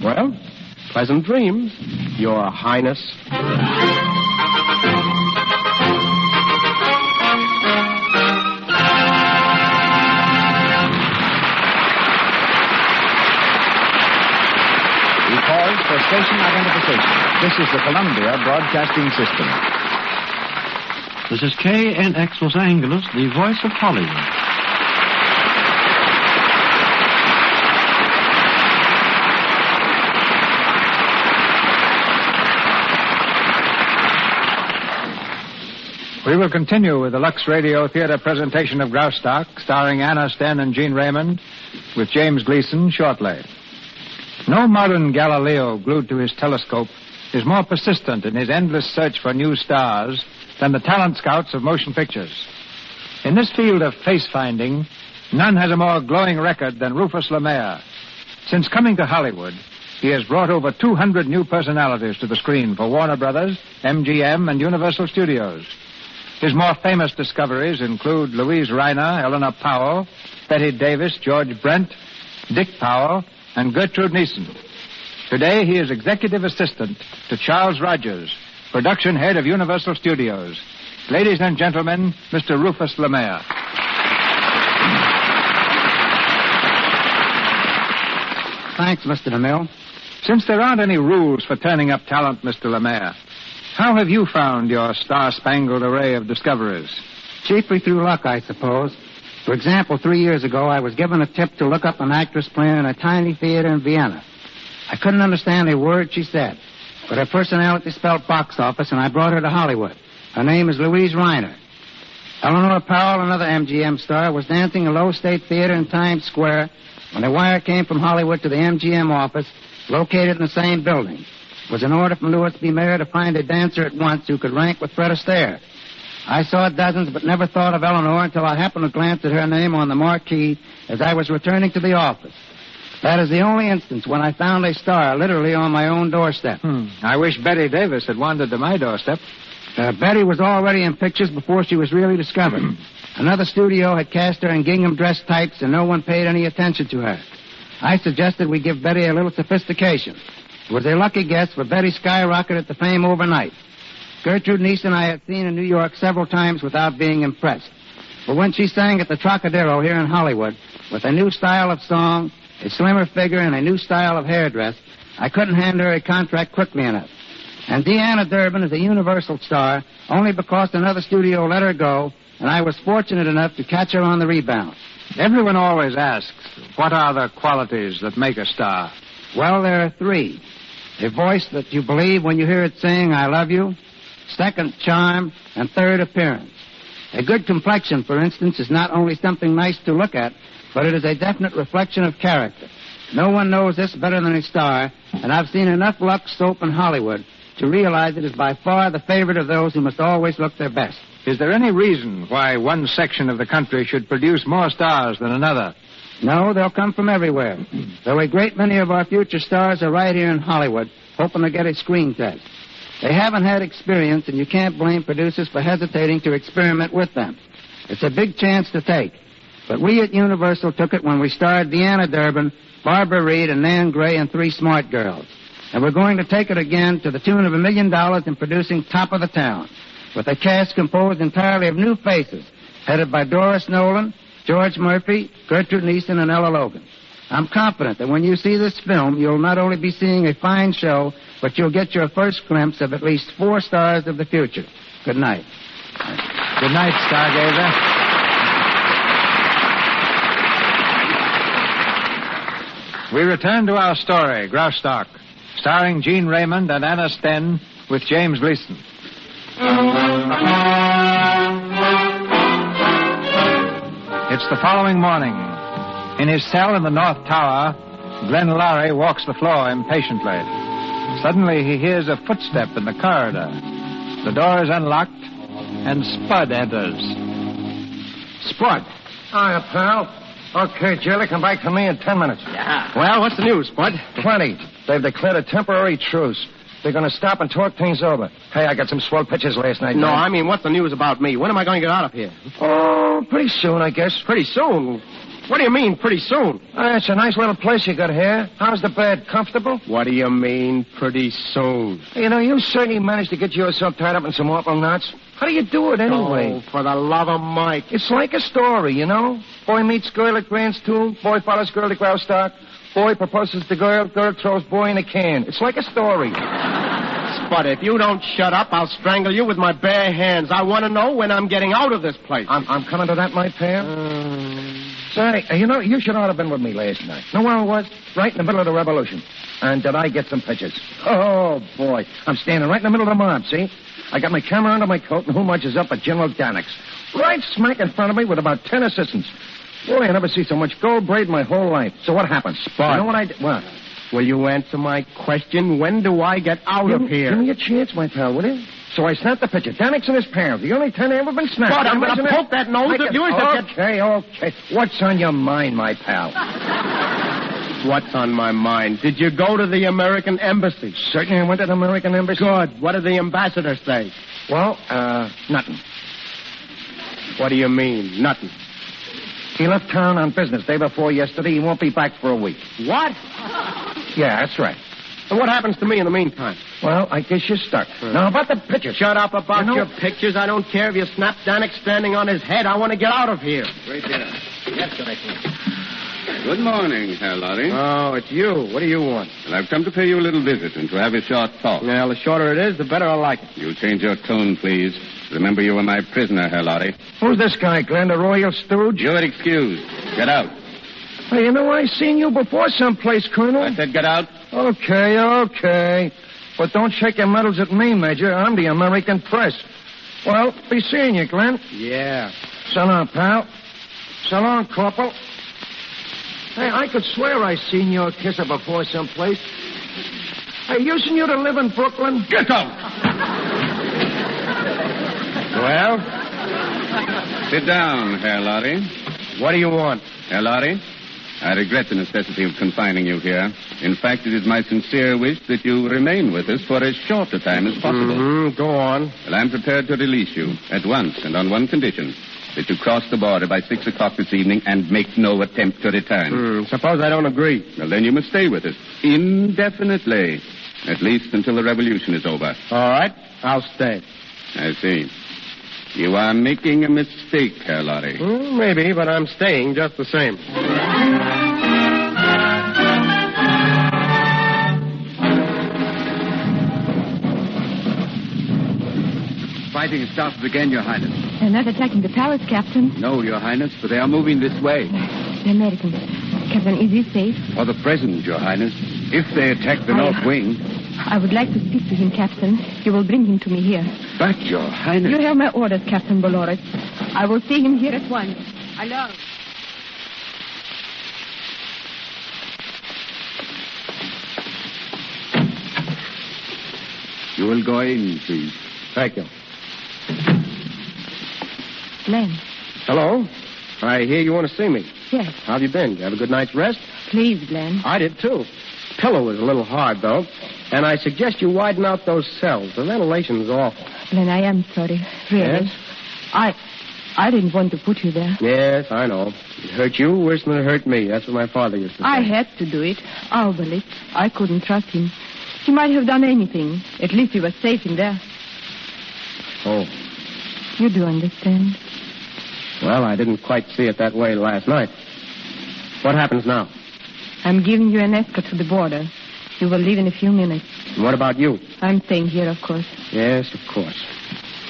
Well, pleasant dreams, Your Highness. Pause for station identification. This is the Columbia Broadcasting System. This is KNX Los Angeles, the voice of Hollywood. We will continue with the Lux Radio Theater presentation of Graustark, starring Anna Sten and Gene Raymond, with James Gleason shortly. No modern Galileo glued to his telescope is more persistent in his endless search for new stars than the talent scouts of motion pictures. In this field of face-finding, none has a more glowing record than Rufus Lemaire. Since coming to Hollywood, he has brought over 200 new personalities to the screen for Warner Brothers, MGM, and Universal Studios. His more famous discoveries include Louise Reiner, Eleanor Powell, Bette Davis, George Brent, Dick Powell, and Gertrude Neeson. Today, he is executive assistant to Charles Rogers, production head of Universal Studios. Ladies and gentlemen, Mr. Rufus LeMaire. Thanks, Mr. DeMille. Since there aren't any rules for turning up talent, Mr. LeMaire, how have you found your star-spangled array of discoveries? Chiefly through luck, I suppose. For example, 3 years ago, I was given a tip to look up an actress playing in a tiny theater in Vienna. I couldn't understand a word she said, but her personality spelled box office, and I brought her to Hollywood. Her name is Louise Reiner. Eleanor Powell, another MGM star, was dancing in a Low State Theater in Times Square when a wire came from Hollywood to the MGM office, located in the same building. It was an order from Louis B. Mayer to find a dancer at once who could rank with Fred Astaire. I saw dozens, but never thought of Eleanor until I happened to glance at her name on the marquee as I was returning to the office. That is the only instance when I found a star literally on my own doorstep. I wish Betty Davis had wandered to my doorstep. Betty was already in pictures before she was really discovered. Another studio had cast her in gingham dress types, and no one paid any attention to her. I suggested we give Betty a little sophistication. It was a lucky guess, for Betty skyrocketed to fame overnight. Gertrude Neeson I had seen in New York several times without being impressed. But when she sang at the Trocadero here in Hollywood, with a new style of song, a slimmer figure, and a new style of hairdress, I couldn't hand her a contract quickly enough. And Deanna Durbin is a Universal star only because another studio let her go, and I was fortunate enough to catch her on the rebound. Everyone always asks, what are the qualities that make a star? Well, there are 3. A voice that you believe when you hear it saying, I love you. Second, charm. And third, appearance. A good complexion, for instance, is not only something nice to look at, but it is a definite reflection of character. No one knows this better than a star, and I've seen enough Lux soap in Hollywood to realize it is by far the favorite of those who must always look their best. Is there any reason why one section of the country should produce more stars than another? No, they'll come from everywhere. Though a great many of our future stars are right here in Hollywood, hoping to get a screen test. They haven't had experience, and you can't blame producers for hesitating to experiment with them. It's a big chance to take. But we at Universal took it when we starred Deanna Durbin, Barbara Reed, and Nan Gray in 3 Smart Girls. And we're going to take it again to the tune of $1 million in producing Top of the Town, with a cast composed entirely of new faces, headed by Doris Nolan, George Murphy, Gertrude Neeson, and Ella Logan. I'm confident that when you see this film, you'll not only be seeing a fine show, but you'll get your first glimpse of at least 4 stars of the future. Good night. Good night, Stargazer. We return to our story, Graustark, starring Gene Raymond and Anna Sten with James Gleason. It's the following morning. In his cell in the North Tower, Glenn Lowry walks the floor impatiently. Suddenly, he hears a footstep in the corridor. The door is unlocked, and Spud enters. Spud. Hiya, pal. Okay, Jelly, come back to me in 10 minutes. Yeah. Well, what's the news, Spud? Plenty. They've declared a temporary truce. They're going to stop and talk things over. Hey, I got some swell pictures last night. No, man. I mean, what's the news about me? When am I going to get out of here? Oh, pretty soon, I guess. Pretty soon? What do you mean, pretty soon? It's a nice little place you got here. How's the bed? Comfortable? What do you mean, pretty soon? You know, you certainly managed to get yourself tied up in some awful knots. How do you do it anyway? Oh, for the love of Mike. It's like a story, you know? Boy meets girl at Grant's Tomb. Boy follows girl to Graustark. Boy proposes to girl. Girl throws boy in a can. It's like a story. Spud, if you don't shut up, I'll strangle you with my bare hands. I want to know when I'm getting out of this place. I'm coming to that, my pal. Say, you know, you should ought to have been with me last night. Know where I was? Right in the middle of the revolution. And did I get some pictures? Oh, boy. I'm standing right in the middle of the mob, see? I got my camera under my coat, and who marches up but General Danix? Right smack in front of me with about 10 assistants. Boy, I never see so much gold braid in my whole life. So what happened? Spud. You know what I did? What? Will you answer my question? When do I get out of here? Give me a chance, my pal, will you? So I snapped the picture. Danix and his parents. The only 10 ever been snapped. Spud, I'm going to poke that nose of yours. Okay. What's on your mind, my pal? What's on my mind? Did you go to the American Embassy? Certainly I went to the American Embassy. Good. What did the ambassador say? Well, nothing. What do you mean, nothing? He left town on business day before yesterday. He won't be back for a week. What? Yeah, that's right. And what happens to me in the meantime? Well, I guess you're stuck. Now, about the pictures. Shut up about your pictures. I don't care if you snap Danik standing on his head. I want to get out of here. Right here. Yes, sir, I can. Good morning, Herr Lorry. Oh, it's you. What do you want? Well, I've come to pay you a little visit and to have a short talk. Well, the shorter it is, the better I like it. You change your tone, please. Remember, you were my prisoner, Herr Lorry. Who's this guy, Glenn, the royal stooge? You're excused. Get out. Hey, you know, I seen you before someplace, Colonel. I said get out. Okay. But don't shake your medals at me, Major. I'm the American press. Well, be seeing you, Glenn. Yeah. So long, pal. So long, Corporal. Hey, I could swear I seen your kisser before someplace. Hey, using you to live in Brooklyn? Get out! Well? Sit down, Herr Lorry. What do you want? Herr Lorry, I regret the necessity of confining you here. In fact, it is my sincere wish that you remain with us for as short a time as possible. Mm-hmm. Go on. Well, I'm prepared to release you at once and on one condition. That you cross the border by 6 o'clock this evening and make no attempt to return. Suppose I don't agree. Well, then you must stay with us. Indefinitely. At least until the revolution is over. All right. I'll stay. I see. You are making a mistake, Herr Lorry. Maybe, but I'm staying just the same. Fighting has started again, Your Highness. They're not attacking the palace, Captain. No, Your Highness, but they are moving this way. The Americans. Captain, is he safe? For the present, Your Highness. If they attack the north wing... I would like to speak to him, Captain. You will bring him to me here. But, Your Highness... You have my orders, Captain Dolores. I will see him here at once. Hello. You will go in, please. Thank you. Glenn. Hello. I hear you want to see me. Yes. How have you been? You have a good night's rest? Please, Glenn. I did, too. Pillow was a little hard, though. And I suggest you widen out those cells. The ventilation's awful. Glenn, I am sorry. Really. Yes? I didn't want to put you there. Yes, I know. It hurt you worse than it hurt me. That's what my father used to say. I had to do it. Albert. I couldn't trust him. He might have done anything. At least he was safe in there. Oh. You do understand. Well, I didn't quite see it that way last night. What happens now? I'm giving you an escort to the border. You will leave in a few minutes. And what about you? I'm staying here, of course. Yes, of course.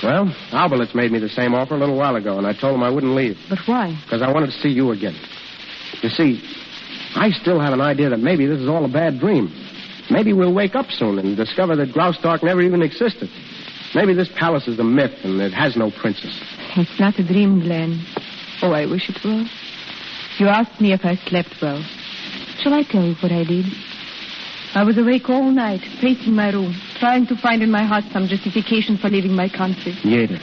Well, Albert's made me the same offer a little while ago, and I told him I wouldn't leave. But why? Because I wanted to see you again. You see, I still have an idea that maybe this is all a bad dream. Maybe we'll wake up soon and discover that Graustark never even existed. Maybe this palace is a myth and it has no princess. It's not a dream, Glenn. Oh, I wish it were. You asked me if I slept well. Shall I tell you what I did? I was awake all night, pacing my room, trying to find in my heart some justification for leaving my country. Yes.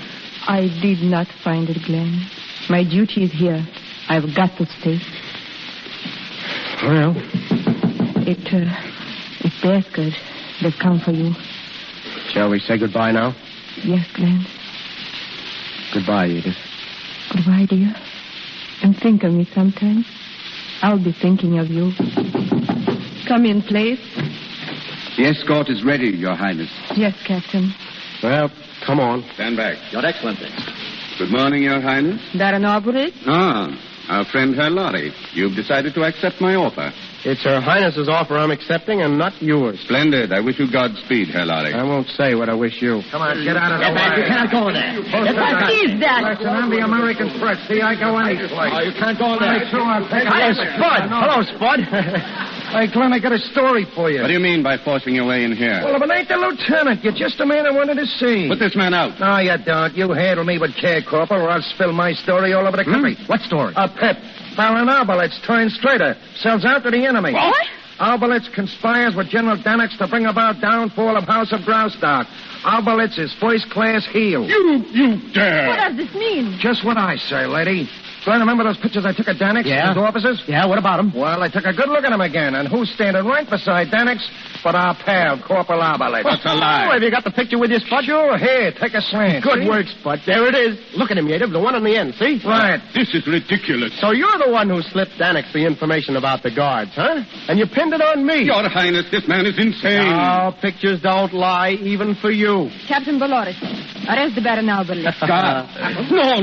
I did not find it, Glenn. My duty is here. I've got to stay. Well? It's the escort. They've come for you. Shall we say goodbye now? Yes, Glenn. Goodbye, Edith. Goodbye, dear. And think of me sometime. I'll be thinking of you. Come in, please. The escort is ready, Your Highness. Yes, Captain. Well, come on. Stand back. Your Excellency. Good morning, Your Highness. Baron Aubrey? Our friend Herr Lorry. You've decided to accept my offer. It's Her Highness's offer I'm accepting and not yours. Splendid. I wish you Godspeed, Herr Lorry. I won't say what I wish you. Come on, get out of the way. You can't go in there. What is that? Listen, I'm the American press. See, I go any place. Oh, you can't go in there. Hello, Spud. Hello, Spud. Hey, Glenn, I got a story for you. What do you mean by forcing your way in here? Well, if it ain't the lieutenant, you're just the man I wanted to see. Put this man out. No, you don't. You handle me with care, Corporal, or I'll spill my story all over the country. What story? A pet. Baron Arbalet's turned straighter. Sells out to the enemy. What? Alberlitz conspires with General Danix to bring about downfall of House of Graustark. Alberlitz is first-class heel. You dare! What does this mean? Just what I say, lady. Do you remember those pictures I took of Danix Yeah. and his officers? Yeah, what about him? Well, I took a good look at him again, and who's standing right beside Danix but our pal, Corporal Alberlitz? What's a lie? Oh, have you got the picture with you, Spud? Sure, here, take a slant. Good see? work, Spud. There it is. Look at him, Yative, the one on the end, see? Right. This is ridiculous. So you're the one who slipped Danix the information about the guards, huh? And you pinned it on me. Your Highness, this man is insane. Oh, pictures don't lie, even for you. Captain Dolores, arrest the Baron Alberlitz.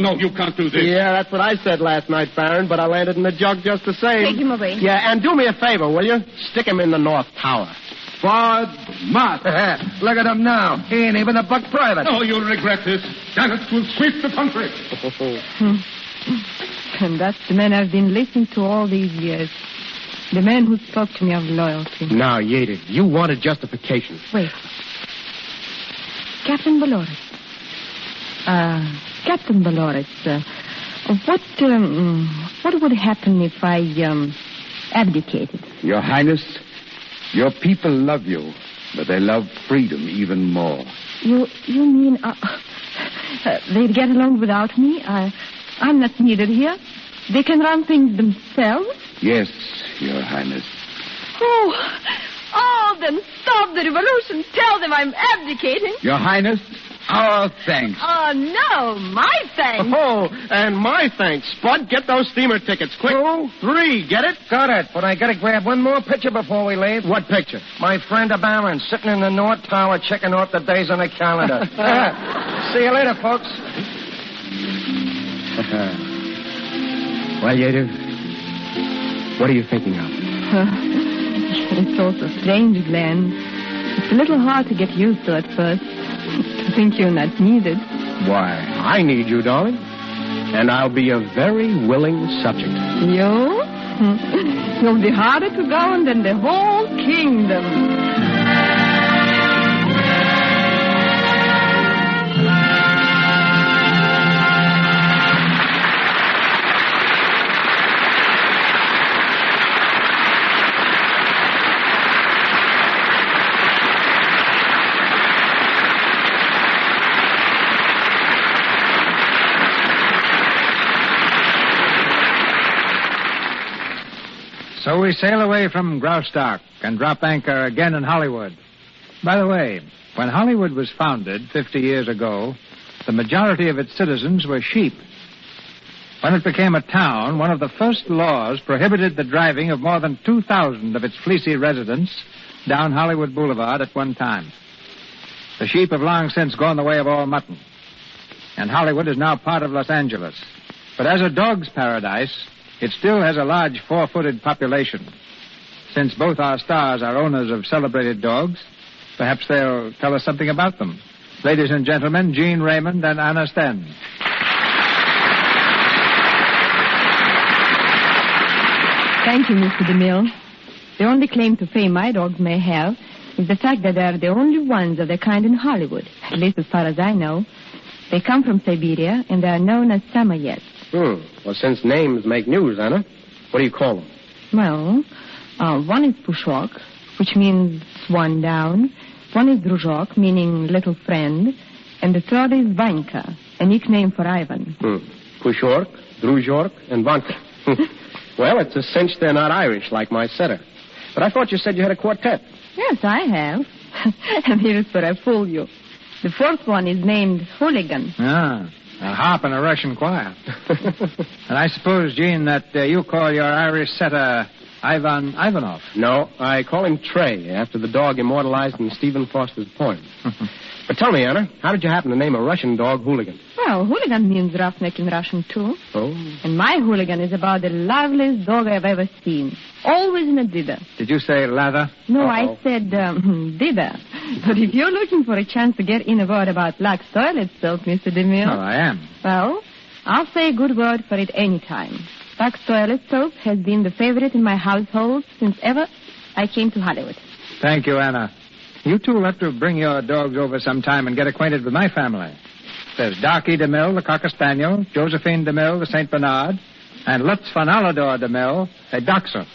No, you can't do this. Yeah, that's what I said last night, Baron, but I landed in the jug just the same. Take him away. Yeah, and do me a favor, will you? Stick him in the North Tower. Spud Mott. Look at him now. He ain't even a buck private. Oh, you'll regret this. Danix will sweep the country. And that's the man I've been listening to all these years. The man who spoke to me of loyalty. Now, Yative, you wanted justification. Wait. Captain Dolores. Captain Dolores, what would happen if I, abdicated? Your Highness, your people love you, but they love freedom even more. You mean, they'd get along without me? I'm not needed here. They can run things themselves? Yes, Your Highness. Oh, then stop the revolution. Tell them I'm abdicating. Your Highness, our thanks. Oh, no, my thanks. Oh, and my thanks. Spud, get those steamer tickets, quick. 3, get it? Got it, but I gotta grab one more picture before we leave. What picture? My friend the Baron sitting in the North Tower checking off the days on the calendar. See you later, folks. Well, Yative, what are you thinking of? It's all so strange, Glenn. It's a little hard to get used to at first. To think you're not needed. Why, I need you, darling. And I'll be a very willing subject. You? You'll be harder to govern than the whole kingdom. So we sail away from Graustark and drop anchor again in Hollywood. By the way, when Hollywood was founded 50 years ago, the majority of its citizens were sheep. When it became a town, one of the first laws prohibited the driving of more than 2,000 of its fleecy residents down Hollywood Boulevard at one time. The sheep have long since gone the way of all mutton, and Hollywood is now part of Los Angeles. But as a dog's paradise, it still has a large 4-footed population. Since both our stars are owners of celebrated dogs, perhaps they'll tell us something about them. Ladies and gentlemen, Gene Raymond and Anna Sten. Thank you, Mr. DeMille. The only claim to fame my dogs may have is the fact that they are the only ones of their kind in Hollywood, at least as far as I know. They come from Siberia, and they are known as Samoyeds. Well, since names make news, Anna, what do you call them? Well, one is Pushok, which means swan down. One is Druzhok, meaning little friend. And the third is Vanka, a nickname for Ivan. Pushork, Druzhork, and Vanka. Well, it's a cinch they're not Irish, like my setter. But I thought you said you had a quartet. Yes, I have. And here's where I fool you. The fourth one is named Hooligan. Ah, a harp and a Russian choir. And I suppose, Gene, that you call your Irish setter Ivan Ivanov. No, I call him Trey, after the dog immortalized in Stephen Foster's poem. But tell me, Anna, how did you happen to name a Russian dog Hooligan? Well, hooligan means roughneck in Russian, too. Oh. And my hooligan is about the loveliest dog I've ever seen. Always in a dither. Did you say lather? No, I said dither. But if you're looking for a chance to get in a word about Lux toilet soap, Mr. DeMille... Oh, I am. Well, I'll say a good word for it any time. Lux toilet soap has been the favorite in my household since ever I came to Hollywood. Thank you, Anna. You two will have to bring your dogs over sometime and get acquainted with my family. There's Darky DeMille, the Cocker Spaniel, Josephine DeMille, the St. Bernard, and Lutz von Alador DeMille, a Dachshund.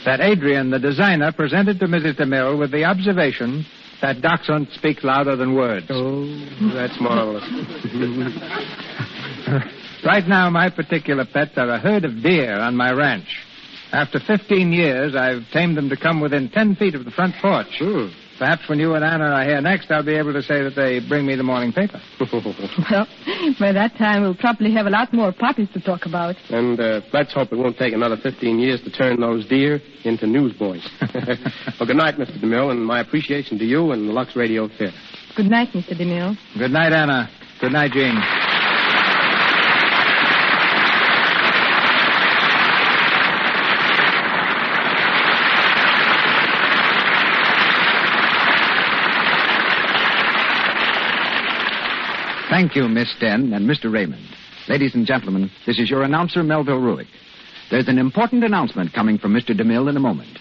that Adrian, the designer, presented to Mrs. DeMille with the observation that dachshunds speak louder than words. Oh, that's marvelous. Right now, my particular pets are a herd of deer on my ranch. After 15 years, I've tamed them to come within 10 feet of the front porch. Perhaps when you and Anna are here next, I'll be able to say that they bring me the morning paper. Well, by that time, we'll probably have a lot more puppies to talk about. And let's hope it won't take another 15 years to turn those deer into newsboys. Well, good night, Mr. DeMille, and my appreciation to you and the Lux Radio Theater. Good night, Mr. DeMille. Good night, Anna. Good night, Jean. Thank you, Miss Sten and Mr. Raymond. Ladies and gentlemen, this is your announcer, Melville Ruick. There's an important announcement coming from Mr. DeMille in a moment.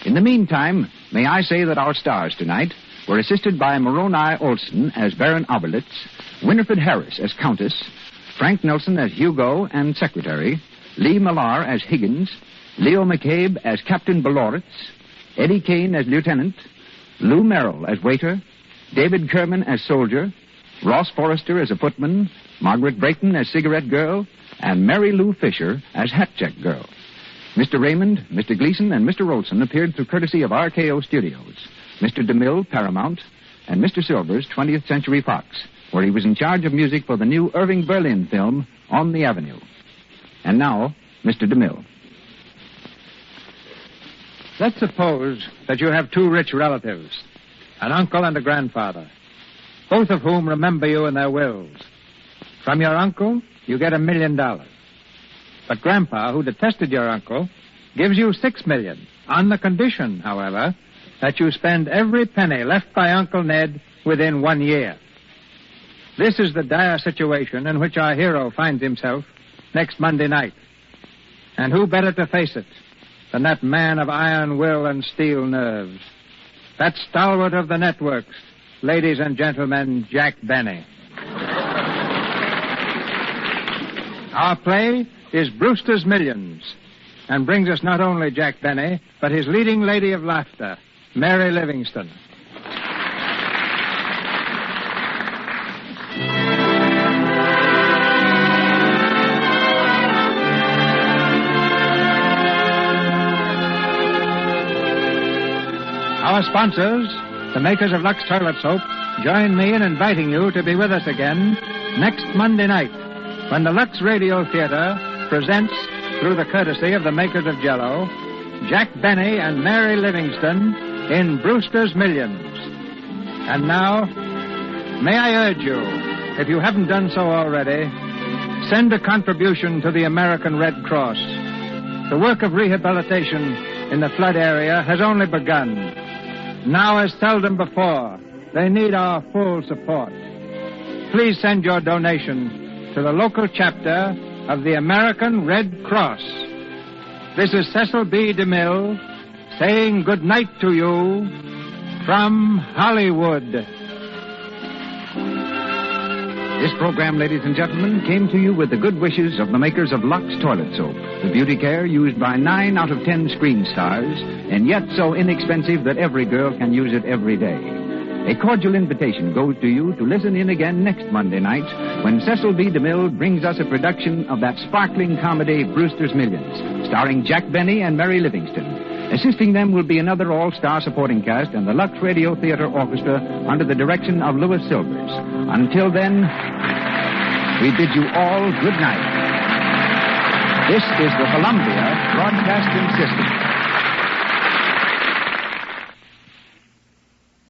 In the meantime, may I say that our stars tonight were assisted by Moroni Olson as Baron Oberlitz, Winifred Harris as Countess, Frank Nelson as Hugo and Secretary, Lee Millar as Higgins, Leo McCabe as Captain Baloritz, Eddie Kane as Lieutenant, Lou Merrill as Waiter, David Kerman as Soldier, Ross Forrester as a footman, Margaret Brayton as cigarette girl, and Mary Lou Fisher as hat check girl. Mr. Raymond, Mr. Gleason, and Mr. Olson appeared through courtesy of RKO Studios, Mr. DeMille, Paramount, and Mr. Silvers, 20th Century Fox, where he was in charge of music for the new Irving Berlin film, On the Avenue. And now, Mr. DeMille. Let's suppose that you have two rich relatives, an uncle and a grandfather, both of whom remember you in their wills. From your uncle, you get $1 million. But Grandpa, who detested your uncle, gives you $6 million, on the condition, however, that you spend every penny left by Uncle Ned within 1 year. This is the dire situation in which our hero finds himself next Monday night. And who better to face it than that man of iron will and steel nerves, that stalwart of the networks, ladies and gentlemen, Jack Benny. Our play is Brewster's Millions, and brings us not only Jack Benny, but his leading lady of laughter, Mary Livingston. Our sponsors, the makers of Lux Toilet Soap, join me in inviting you to be with us again next Monday night when the Lux Radio Theater presents, through the courtesy of the makers of Jell-O, Jack Benny and Mary Livingston in Brewster's Millions. And now, may I urge you, if you haven't done so already, send a contribution to the American Red Cross. The work of rehabilitation in the flood area has only begun. Now, as seldom before, they need our full support. Please send your donation to the local chapter of the American Red Cross. This is Cecil B. DeMille saying good night to you from Hollywood. This program, ladies and gentlemen, came to you with the good wishes of the makers of Lux Toilet Soap, the beauty care used by 9 out of 10 screen stars, and yet so inexpensive that every girl can use it every day. A cordial invitation goes to you to listen in again next Monday night when Cecil B. DeMille brings us a production of that sparkling comedy, Brewster's Millions, starring Jack Benny and Mary Livingston. Assisting them will be another all-star supporting cast and the Lux Radio Theater Orchestra under the direction of Louis Silvers. Until then, we bid you all good night. This is the Columbia Broadcasting System.